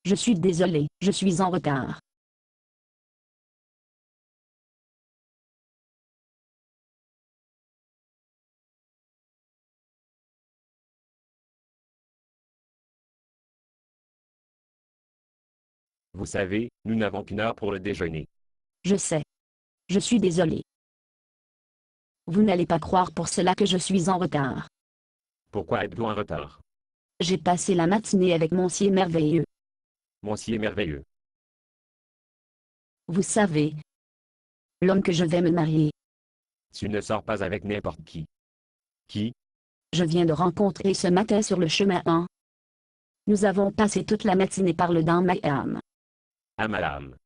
Je suis désolé, je suis en retard. Vous savez, nous n'avons qu'une heure pour le déjeuner. Je sais. Je suis désolé. Vous n'allez pas croire pour cela que je suis en retard. Pourquoi êtes-vous en retard? J'ai passé la matinée avec Monsieur Merveilleux. Monsieur merveilleux. Vous savez, l'homme que je vais me marier. Tu ne sors pas avec n'importe qui. Qui? Je viens de rencontrer ce matin sur le chemin 1. Nous avons passé toute la matinée parlant Miami. Ah madame.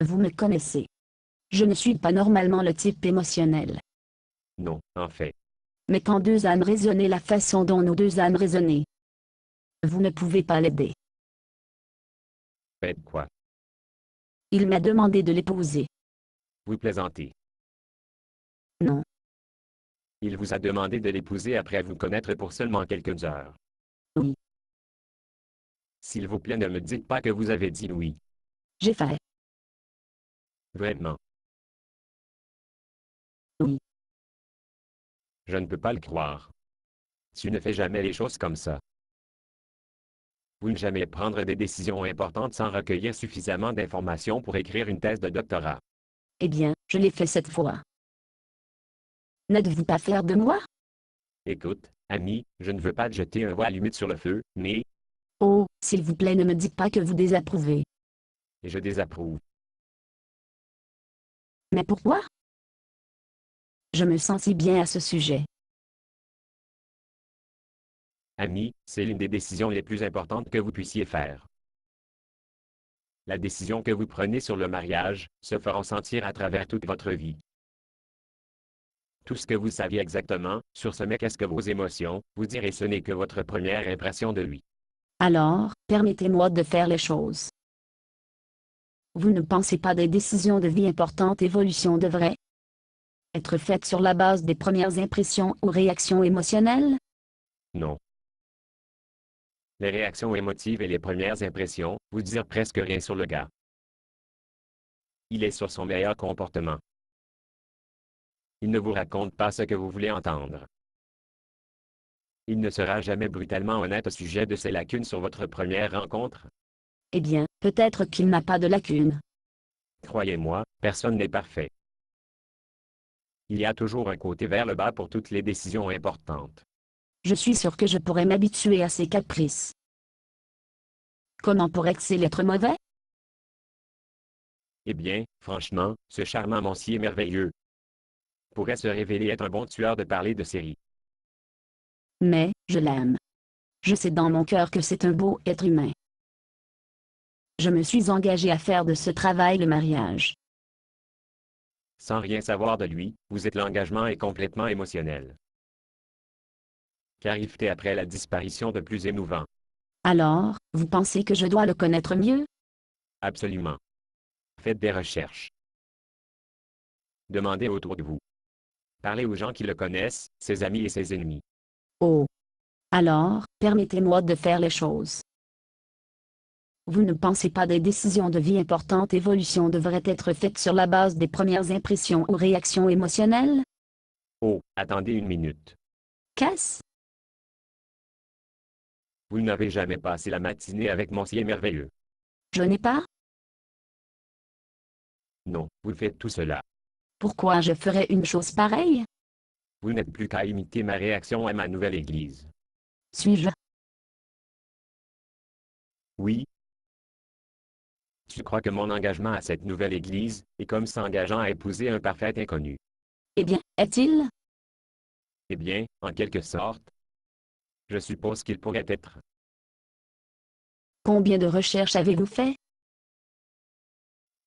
Vous me connaissez. Je ne suis pas normalement le type émotionnel. Non, en fait. Mais quand deux âmes raisonnaient la façon dont nos deux âmes raisonnaient, vous ne pouvez pas l'aider. Faites quoi? Il m'a demandé de l'épouser. Vous plaisantez. Non. Il vous a demandé de l'épouser après vous connaître pour seulement quelques heures. Oui. S'il vous plaît, ne me dites pas que vous avez dit oui. J'ai fait. Vraiment. Oui. Je ne peux pas le croire. Tu ne fais jamais les choses comme ça. Vous ne jamais prendre des décisions importantes sans recueillir suffisamment d'informations pour écrire une thèse de doctorat. Eh bien, je l'ai fait cette fois. N'êtes-vous pas fier de moi? Écoute, ami, je ne veux pas te jeter un voile humide sur le feu, mais Oh, s'il vous plaît, ne me dites pas que vous désapprouvez. je désapprouve. Mais pourquoi? Je me sens si bien à ce sujet. Ami, c'est l'une des décisions les plus importantes que vous puissiez faire. La décision que vous prenez sur le mariage se fera sentir à travers toute votre vie. Tout ce que vous saviez exactement sur ce mec, est-ce que vos émotions, vous direz ce n'est que votre première impression de lui. Alors, permettez-moi de faire les choses. Vous ne pensez pas des décisions de vie importantes évolution devraient être faites sur la base des premières impressions ou réactions émotionnelles? Non. Les réactions émotives et les premières impressions, vous dire presque rien sur le gars. Il est sur son meilleur comportement. Il ne vous raconte pas ce que vous voulez entendre. Il ne sera jamais brutalement honnête au sujet de ses lacunes sur votre première rencontre. Eh bien, peut-être qu'il n'a pas de lacunes. Croyez-moi, personne n'est parfait. Il y a toujours un côté vers le bas pour toutes les décisions importantes. Je suis sûr que je pourrais m'habituer à ses caprices. Comment pourrait-il être mauvais? Eh bien, franchement, ce charmant monsieur merveilleux pourrait se révéler être un bon tueur de parler de série. Mais, je l'aime. Je sais dans mon cœur que c'est un beau être humain. Je me suis engagé à faire de ce travail le mariage. Sans rien savoir de lui, vous êtes l'engagement est complètement émotionnel. Qu'arrive-t-il après la disparition de plus émouvant? Alors, vous pensez que je dois le connaître mieux? Absolument. Faites des recherches. Demandez autour de vous. Parlez aux gens qui le connaissent, ses amis et ses ennemis. Oh. Alors, permettez-moi de faire les choses. Vous ne pensez pas des décisions de vie importantes évolution devraient être faites sur la base des premières impressions ou réactions émotionnelles? Oh, attendez une minute. Qu'est-ce? Vous n'avez jamais passé la matinée avec monsieur merveilleux. Je n'ai pas? Non, vous faites tout cela. Pourquoi je ferais une chose pareille? Vous n'êtes plus qu'à imiter ma réaction à ma nouvelle église. Suis-je? Oui. Tu crois que mon engagement à cette nouvelle église est comme s'engageant à épouser un parfait inconnu? Eh bien, est-il? Eh bien, en quelque sorte, je suppose qu'il pourrait être. Combien de recherches avez-vous fait?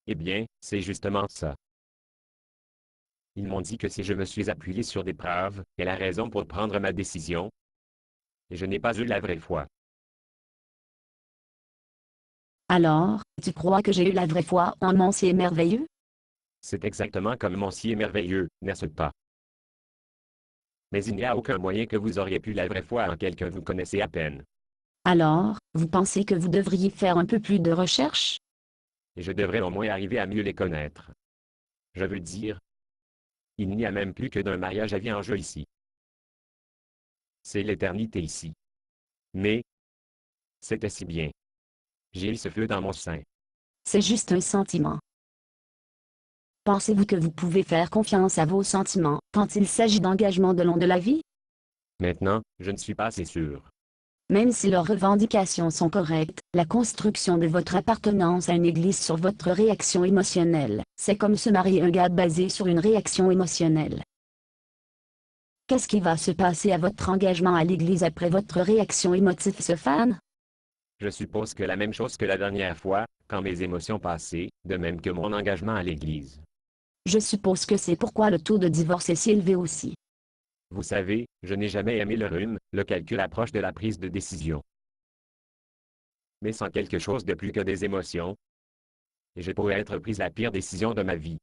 Eh bien, c'est justement ça. Ils m'ont dit que si je me suis appuyé sur des preuves, et la raison pour prendre ma décision, et je n'ai pas eu la vraie foi. Alors, tu crois que j'ai eu la vraie foi en Monsieur merveilleux? C'est exactement comme monsieur merveilleux, n'est-ce pas? Mais il n'y a aucun moyen que vous auriez pu la vraie foi en quelqu'un que vous connaissez à peine. Alors, vous pensez que vous devriez faire un peu plus de recherche? Et je devrais au moins arriver à mieux les connaître. Je veux dire, il n'y a même plus que d'un mariage à vie en jeu ici. C'est l'éternité ici. Mais, c'était si bien. J'ai eu ce feu dans mon sein. C'est juste un sentiment. Pensez-vous que vous pouvez faire confiance à vos sentiments quand il s'agit d'engagement de long de la vie? Maintenant, je ne suis pas assez sûr. Même si leurs revendications sont correctes, la construction de votre appartenance à une église sur votre réaction émotionnelle, c'est comme se marier un gars basé sur une réaction émotionnelle. Qu'est-ce qui va se passer à votre engagement à l'église après votre réaction émotive se fane? Je suppose que la même chose que la dernière fois, quand mes émotions passaient, de même que mon engagement à l'Église. Je suppose que c'est pourquoi le taux de divorce est si élevé aussi. Vous savez, je n'ai jamais aimé le rhume, le calcul approche de la prise de décision. Mais sans quelque chose de plus que des émotions, et je pourrais être prise la pire décision de ma vie.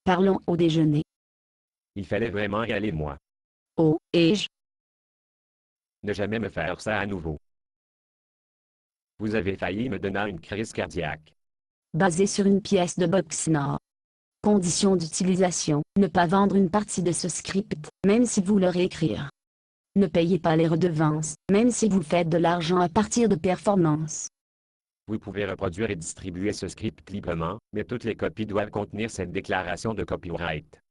Parlons au déjeuner. Il fallait vraiment y aller moi. Oh, et Ne jamais me faire ça à nouveau. Vous avez failli me donner une crise cardiaque. basé sur une pièce de boxe nord. Conditions d'utilisation, ne pas vendre une partie de ce script, même si vous le réécrire. Ne payez pas les redevances, même si vous faites de l'argent à partir de performances. Vous pouvez reproduire et distribuer ce script librement, mais toutes les copies doivent contenir cette déclaration de copyright.